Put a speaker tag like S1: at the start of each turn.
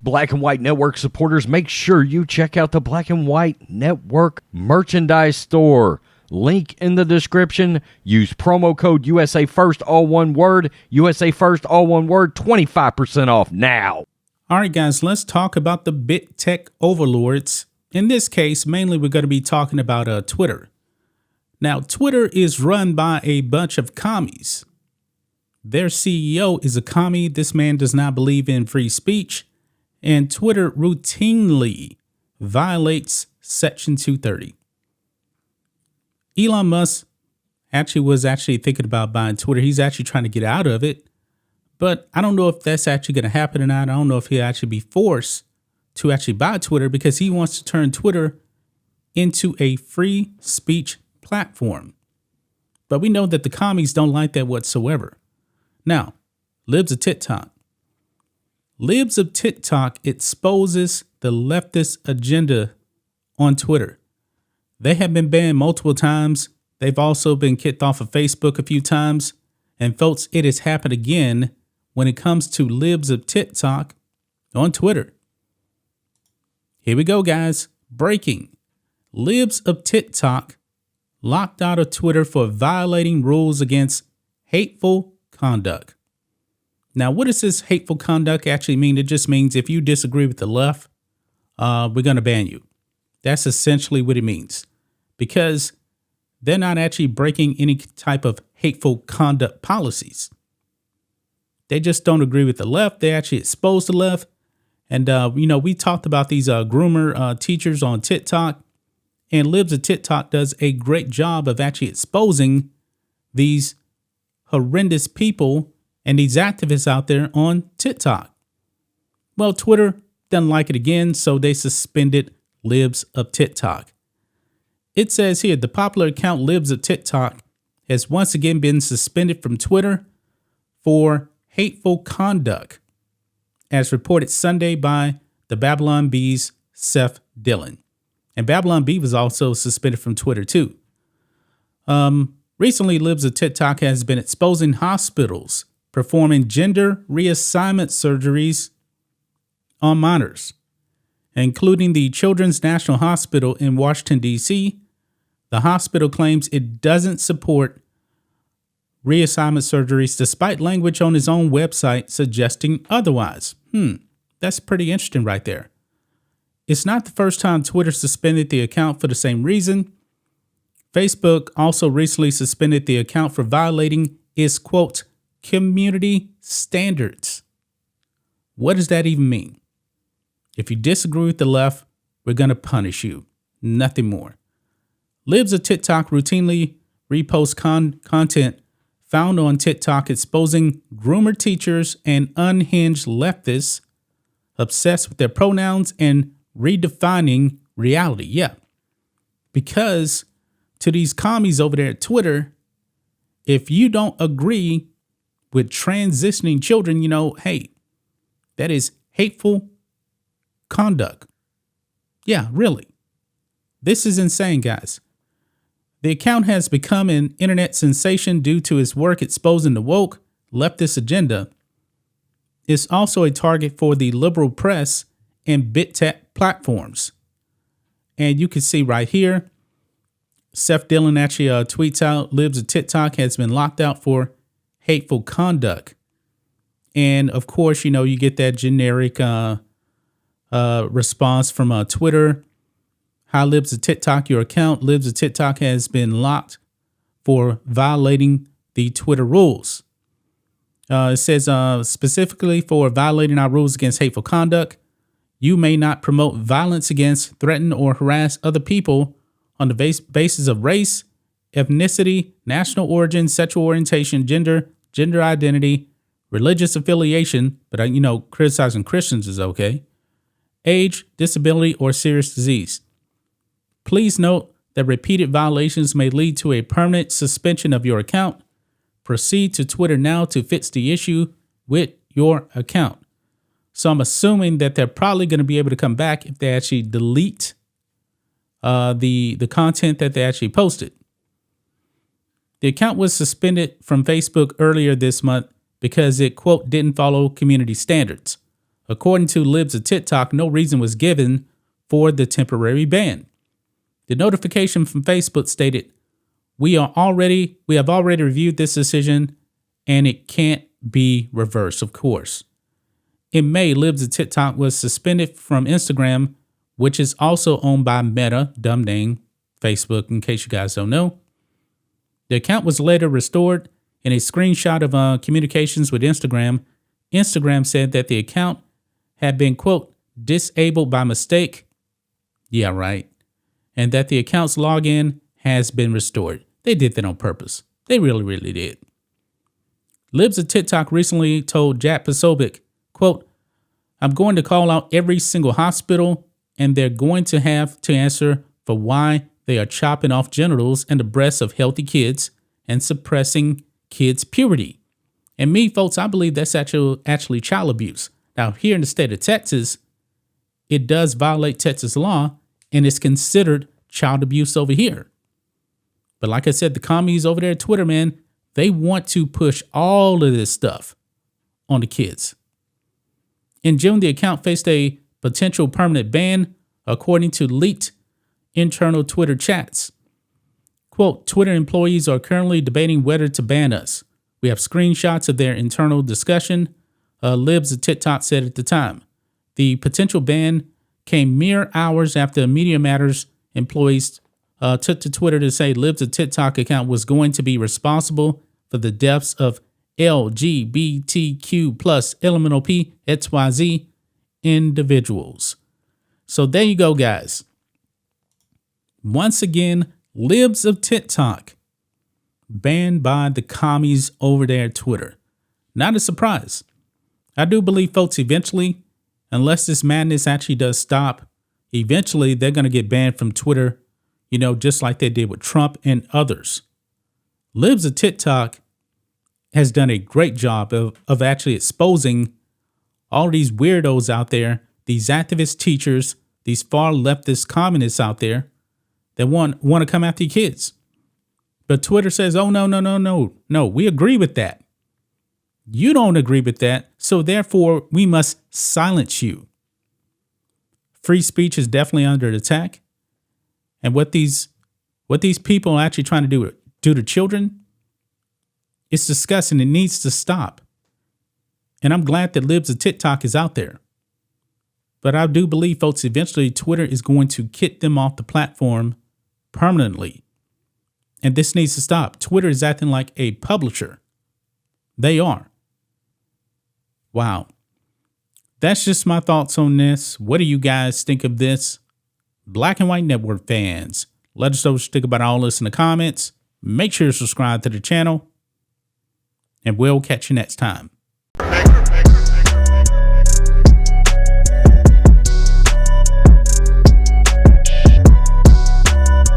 S1: Black and White Network supporters, make sure you check out the Black and White Network merchandise store. Link in the description. Use promo code USA First, all one word. USA First, all one word. 25% off now.
S2: All right, guys, let's talk about the big tech overlords. In this case, mainly we're going to be talking about Twitter. Now, Twitter is run by a bunch of commies. Their CEO is a commie. This man does not believe in free speech. And Twitter routinely violates Section 230. Elon Musk was thinking about buying Twitter. He's actually trying to get out of it. But I don't know if that's actually going to happen or not. I don't know if he'll actually be forced to actually buy Twitter because he wants to turn Twitter into a free speech platform. But we know that the commies don't like that whatsoever. Now, Libs of TikTok. Libs of TikTok exposes the leftist agenda on Twitter. They have been banned multiple times. They've also been kicked off of Facebook a few times. And folks, it has happened again when it comes to Libs of TikTok on Twitter. Here we go, guys. Breaking. Libs of TikTok locked out of Twitter for violating rules against hateful conduct. Now, what does this hateful conduct actually mean? It just means if you disagree with the left, we're going to ban you. That's essentially what it means, because they're not actually breaking any type of hateful conduct policies. They just don't agree with the left. They actually expose the left. And, we talked about these groomer teachers on TikTok, and Libs of TikTok does a great job of actually exposing these horrendous people and these activists out there on TikTok. Well, Twitter doesn't like it again, so they suspended Libs of TikTok. It says here, the popular account Libs of TikTok has once again been suspended from Twitter for hateful conduct, as reported Sunday by the Babylon Bee's Seth Dillon. And Babylon Bee was also suspended from Twitter too. Recently, Libs of TikTok has been exposing hospitals performing gender reassignment surgeries on minors, including the Children's National Hospital in Washington, D.C. The hospital claims it doesn't support reassignment surgeries, despite language on its own website suggesting otherwise. That's pretty interesting right there. It's not the first time Twitter suspended the account for the same reason. Facebook also recently suspended the account for violating its, quote, community standards. What does that even mean? If you disagree with the left, we're going to punish you. Nothing more. Libs of TikTok routinely repost content found on TikTok exposing groomer teachers and unhinged leftists obsessed with their pronouns and redefining reality. Yeah, because to these commies over there at Twitter, if you don't agree with transitioning children, hey, that is hateful conduct. Yeah, really. This is insane, guys. The account has become an internet sensation due to its work exposing the woke leftist agenda. It's also a target for the liberal press and big tech platforms. And you can see right here, Seth Dillon actually tweets out, Libs of TikTok has been locked out for hateful conduct. And of course, you get that generic response from Twitter. Hi, Libs of TikTok, your account, Libs of TikTok, has been locked for violating the Twitter rules. It says specifically for violating our rules against hateful conduct, you may not promote violence against, threaten, or harass other people on the basis of race, ethnicity, national origin, sexual orientation, gender identity, religious affiliation, but criticizing Christians is okay, age, disability, or serious disease. Please note that repeated violations may lead to a permanent suspension of your account. Proceed to Twitter now to fix the issue with your account. So I'm assuming that they're probably going to be able to come back if they actually delete the content that they actually posted. The account was suspended from Facebook earlier this month because it, quote, didn't follow community standards. According to Libs of TikTok, no reason was given for the temporary ban. The notification from Facebook stated, we have already reviewed this decision and it can't be reversed, of course. In May, Libs of TikTok was suspended from Instagram, which is also owned by Meta, dumb name, Facebook, in case you guys don't know. The account was later restored. In a screenshot of communications with Instagram, Instagram said that the account had been, quote, disabled by mistake. Yeah, right. And that the account's login has been restored. They did that on purpose. They really, really did. Libs of TikTok recently told Jack Posobiec, quote, I'm going to call out every single hospital and they're going to have to answer for why they are chopping off genitals and the breasts of healthy kids and suppressing kids' puberty. And me, folks, I believe that's actually child abuse. Now, here in the state of Texas, it does violate Texas law and it's considered child abuse over here. But like I said, the commies over there at Twitter, man, they want to push all of this stuff on the kids. In June, the account faced a potential permanent ban, according to leaked internal Twitter chats. Quote, Twitter employees are currently debating whether to ban us. We have screenshots of their internal discussion, Libs of TikTok said at the time. The potential ban came mere hours after Media Matters employees took to Twitter to say Libs of TikTok account was going to be responsible for the deaths of LGBTQ plus elemental P XYZ individuals. So there you go, guys. Once again, Libs of TikTok banned by the commies over there at Twitter. Not a surprise. I do believe, folks, eventually, unless this madness actually does stop, eventually they're going to get banned from Twitter, just like they did with Trump and others. Libs of TikTok has done a great job of actually exposing all these weirdos out there, these activist teachers, these far leftist communists out there that want to come after your kids. But Twitter says, oh, no, we agree with that. You don't agree with that, so therefore we must silence you. Free speech is definitely under attack. And what these people are actually trying to do to children, it's disgusting. It needs to stop. And I'm glad that Libs of TikTok is out there. But I do believe, folks, eventually Twitter is going to kick them off the platform permanently. And this needs to stop. Twitter is acting like a publisher. They are. Wow. That's just my thoughts on this. What do you guys think of this? Black and White Network fans, let us know what you think about all this in the comments. Make sure to subscribe to the channel. And we'll catch you next time.